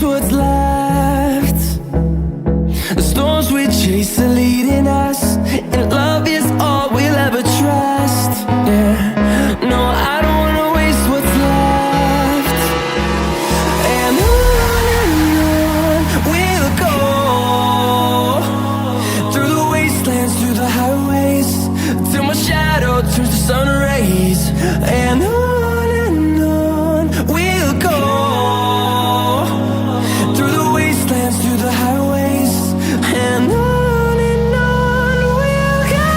waste what's left. The storms we chase are leading us, and love is all we'll ever trust. Yeah, no, I don't wanna waste what's left. And on we'll go, through the wastelands, through the highways, till my shadow turns to sun rays. And on we'll go, through the wastelands, through the highways, and on we'll go.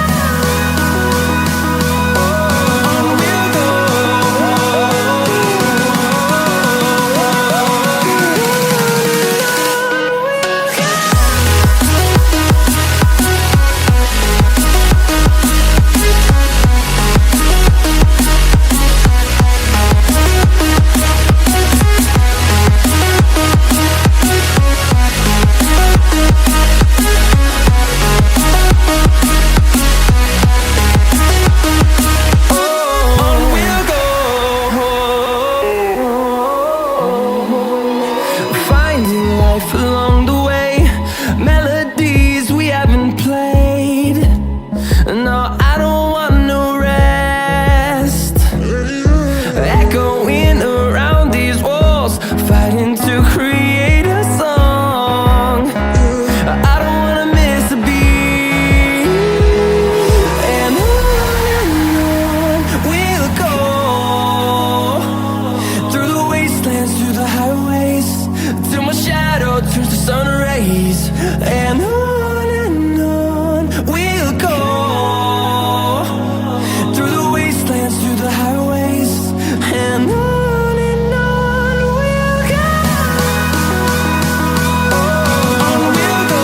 On we'll go. Along the way, melodies we haven't played. No, I don't want no rest. Echoing around these walls, fighting to create a song. I don't wanna miss a beat. And on we'll go, through the wastelands, through the highways, till my shadow turns to sun rays. And on we'll go, through the wastelands, through the highways, and on we'll go. On we'll go.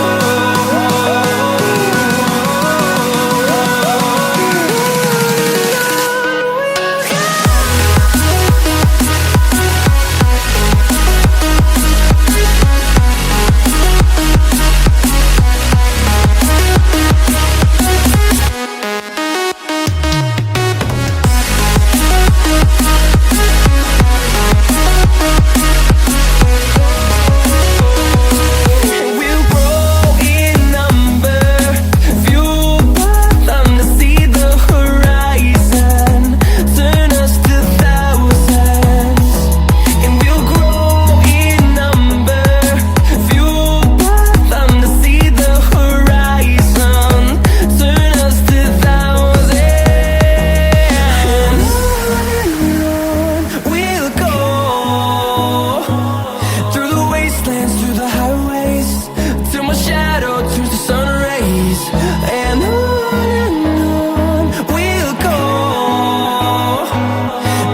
We'll grow in number, fueled by them to see the horizon, turn us to thousands. And we'll grow in number, fueled by them to see the horizon, turn us to thousands. And on we'll go, through the wastelands, through the highways, till my shadow turns to sun rays. And on we'll go,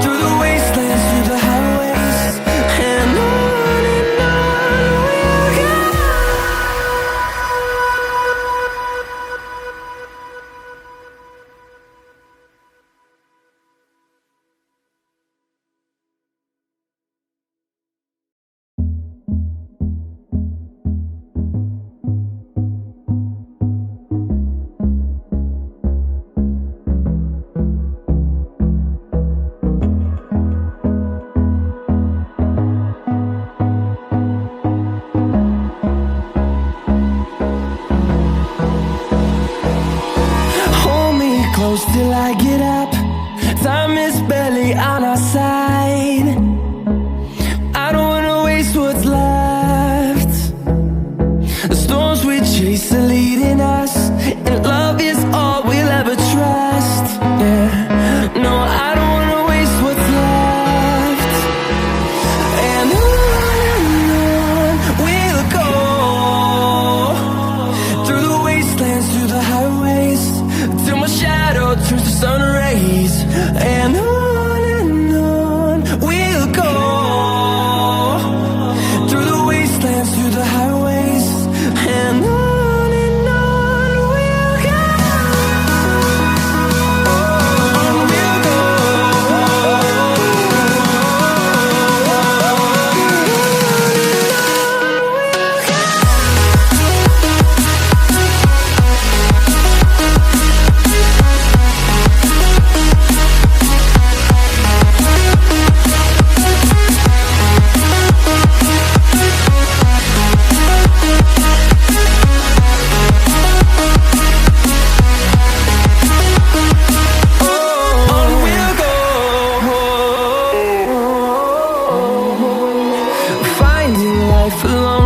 through the wastelands, through the highways, and on we'll go. Hold me close till I get up. Time is barely on our side. I don't wanna waste what's left. The storms we chase are leading us, and love is all we'll ever trust. Yeah, no, I don't wanna waste what's left. And on we'll go, through the wastelands, through the highways, till my shadow turns to sun rays. And on we'll go, through the wastelands, through the highways, and on we'll go. for long